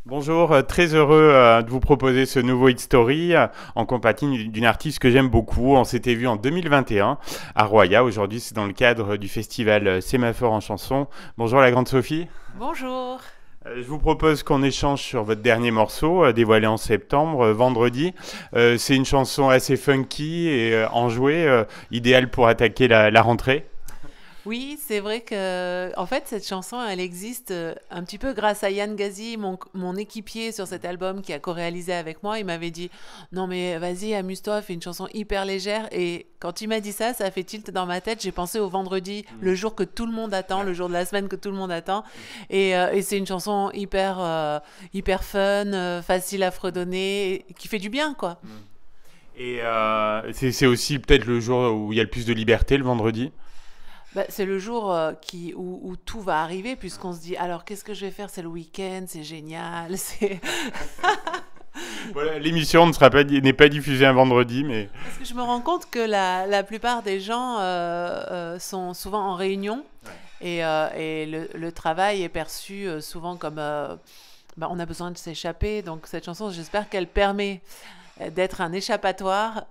Bonjour, très heureux de vous proposer ce nouveau Hit Story en compagnie d'une artiste que j'aime beaucoup. On s'était vu en 2021 à Roya. Aujourd'hui, c'est dans le cadre du festival Sémaphore en chanson. Bonjour la grande Sophie. Bonjour. Je vous propose qu'on échange sur votre dernier morceau, dévoilé en septembre, vendredi. C'est une chanson assez funky et enjouée, idéale pour attaquer la rentrée. Oui, c'est vrai que, en fait, cette chanson, elle existe un petit peu grâce à Yann Gazi, mon équipier sur cet album qui a co-réalisé avec moi. Il m'avait dit, non mais vas-y, amuse-toi, fais une chanson hyper légère. Et quand il m'a dit ça, ça a fait tilt dans ma tête. J'ai pensé au vendredi, le jour que tout le monde attend, le jour de la semaine que tout le monde attend. Et c'est une chanson hyper fun, facile à fredonner, qui fait du bien, quoi. Et c'est aussi peut-être le jour où il y a le plus de liberté, le vendredi. Bah, c'est le jour où tout va arriver, puisqu'on se dit, alors qu'est-ce que je vais faire? C'est le week-end, c'est génial. C'est... Voilà, l'émission n'est pas diffusée un vendredi, mais Parce que je me rends compte que la plupart des gens sont souvent en réunion et le travail est perçu souvent comme bah, on a besoin de s'échapper. Donc cette chanson, j'espère qu'elle permet d'être un échappatoire.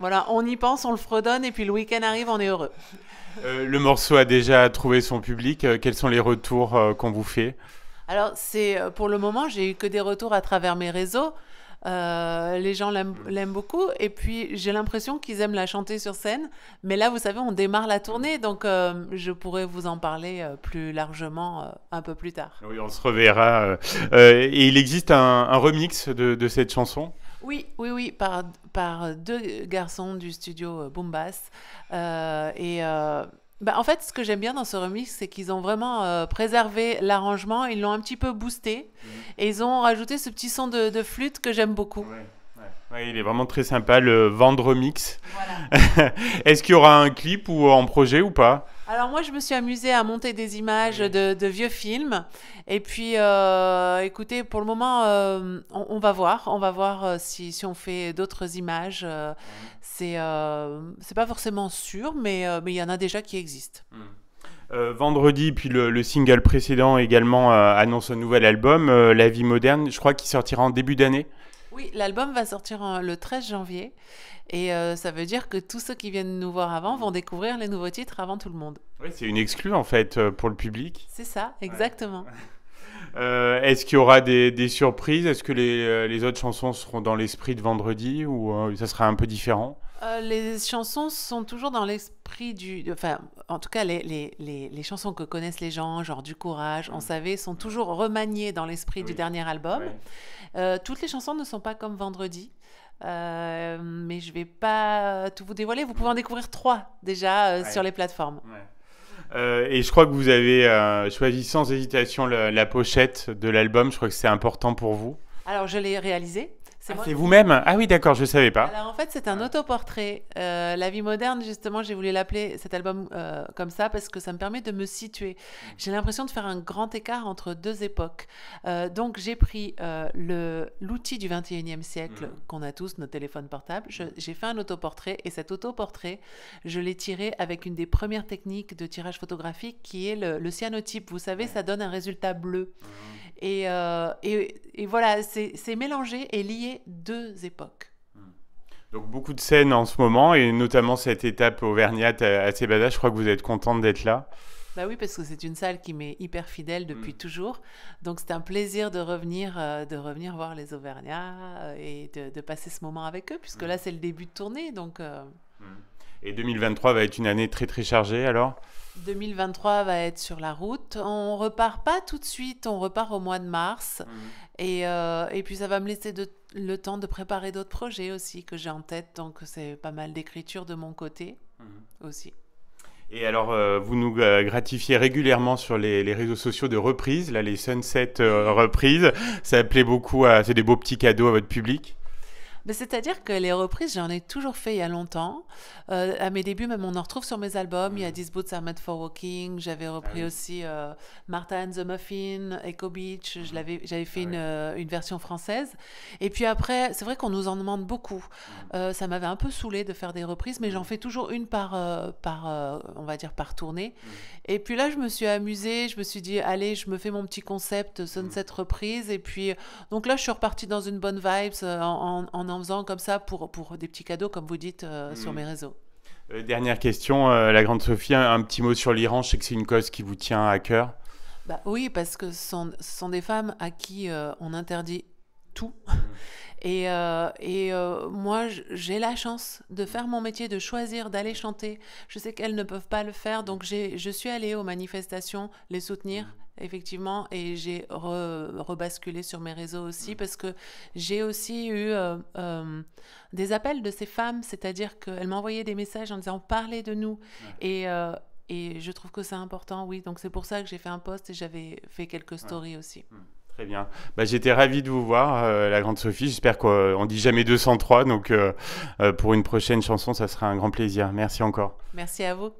Voilà, on y pense, on le fredonne et puis le week-end arrive, on est heureux. le morceau a déjà trouvé son public. Quels sont les retours qu'on vous fait? Alors, c'est pour le moment, j'ai eu que des retours à travers mes réseaux. Les gens l'aiment beaucoup et puis j'ai l'impression qu'ils aiment la chanter sur scène. Mais là, vous savez, on démarre la tournée, donc je pourrais vous en parler plus largement un peu plus tard. Oui, on se reverra. Et il existe un remix de cette chanson. Oui, par deux garçons du studio Boombass. Bah, en fait, ce que j'aime bien dans ce remix, c'est qu'ils ont vraiment préservé l'arrangement, ils l'ont un petit peu boosté et ils ont rajouté ce petit son de flûte que j'aime beaucoup. Ouais, ouais. Ouais, il est vraiment très sympa, le Vendre Mix. Voilà. Est-ce qu'il y aura un clip ou en projet ou pas? Alors moi, je me suis amusée à monter des images Oui. de vieux films. Et puis, écoutez, pour le moment, on va voir si on fait d'autres images. C'est pas forcément sûr, mais il y en a déjà qui existent. Vendredi, puis le single précédent également annonce un nouvel album, La vie moderne, je crois qu'il sortira en début d'année. Oui, l'album va sortir le 13 janvier. Et ça veut dire que tous ceux qui viennent nous voir avant vont découvrir les nouveaux titres avant tout le monde. Oui, c'est une exclue en fait pour le public. C'est ça, Ouais. exactement. Est-ce qu'il y aura des surprises? Est-ce que les autres chansons seront dans l'esprit de vendredi ou ça sera un peu différent? Les chansons sont toujours dans l'esprit du... Enfin, en tout cas, les chansons que connaissent les gens, genre Du Courage, On savait, sont toujours remaniées dans l'esprit du Oui. dernier album. Ouais. Toutes les chansons ne sont pas comme Vendredi. Mais je vais pas tout vous dévoiler. Vous pouvez en découvrir trois déjà sur Ouais. les plateformes. Ouais. Et je crois que vous avez choisi sans hésitation la pochette de l'album. Je crois que c'est important pour vous. Alors, je l'ai réalisé. C'est Ah, moi c'est qui... vous-même? Ah oui, d'accord, je ne savais pas. Alors en fait, c'est un autoportrait. La vie moderne, justement, j'ai voulu l'appeler cet album comme ça parce que ça me permet de me situer. J'ai l'impression de faire un grand écart entre deux époques. Donc j'ai pris l'outil du 21e siècle qu'on a tous, nos téléphones portables. J'ai fait un autoportrait et cet autoportrait, je l'ai tiré avec une des premières techniques de tirage photographique qui est le cyanotype. Vous savez, ça donne un résultat bleu. Et voilà, c'est mélangé et lié deux époques. Donc beaucoup de scènes en ce moment et notamment cette étape auvergnate assez badass. Je crois que vous êtes contente d'être là. Bah oui, parce que c'est une salle qui m'est hyper fidèle depuis toujours. Donc c'est un plaisir de revenir voir les Auvergnats et de passer ce moment avec eux, puisque là c'est le début de tournée. Donc Et 2023 va être une année très très chargée alors? 2023 va être sur la route. On repart pas tout de suite, on repart au mois de mars. Et puis ça va me laisser le temps de préparer d'autres projets aussi que j'ai en tête. Donc c'est pas mal d'écriture de mon côté aussi. Et alors, vous nous gratifiez régulièrement sur les réseaux sociaux de reprises, là, les Sunset reprises. Ça plaît beaucoup, c'est des beaux petits cadeaux à votre public. Mais c'est-à-dire que les reprises, j'en ai toujours fait il y a longtemps. À mes débuts, même on en retrouve sur mes albums. Il y a These Boots Are Made for Walking. J'avais Ah repris oui. aussi Martha and the Muffin, Echo Beach. J'avais Ah fait oui. une version française. Et puis après, c'est vrai qu'on nous en demande beaucoup. Mm. Ça m'avait un peu saoulé de faire des reprises, mais j'en Mm. fais toujours une on va dire, par tournée. Mm. Et puis là, je me suis amusée. Je me suis dit, allez, je me fais mon petit concept Mm. Sunset reprise. Et puis, donc là, je suis repartie dans une bonne vibe en faisant comme ça pour des petits cadeaux, comme vous dites, sur Mm. mes réseaux. Dernière question, la grande Sophie, un petit mot sur l'Iran. Je sais que c'est une cause qui vous tient à cœur. Bah oui, parce que ce sont des femmes à qui on interdit tout. Mm. Moi, j'ai la chance de faire mon métier, de choisir d'aller chanter. Je sais qu'elles ne peuvent pas le faire, donc je suis allée aux manifestations les soutenir, Mm. effectivement, et j'ai rebasculé sur mes réseaux aussi, Mm. parce que j'ai aussi eu des appels de ces femmes, c'est-à-dire qu'elles m'envoyaient des messages en disant parlez de nous. Ouais. Et, euh, et je trouve que c'est important, oui. Donc c'est pour ça que j'ai fait un post et j'avais fait quelques Ouais. stories aussi. Hmm. Très bien. Bah, j'étais ravi de vous voir, la grande Sophie. J'espère qu'on dit jamais 203, donc pour une prochaine chanson, ça sera un grand plaisir. Merci encore. Merci à vous.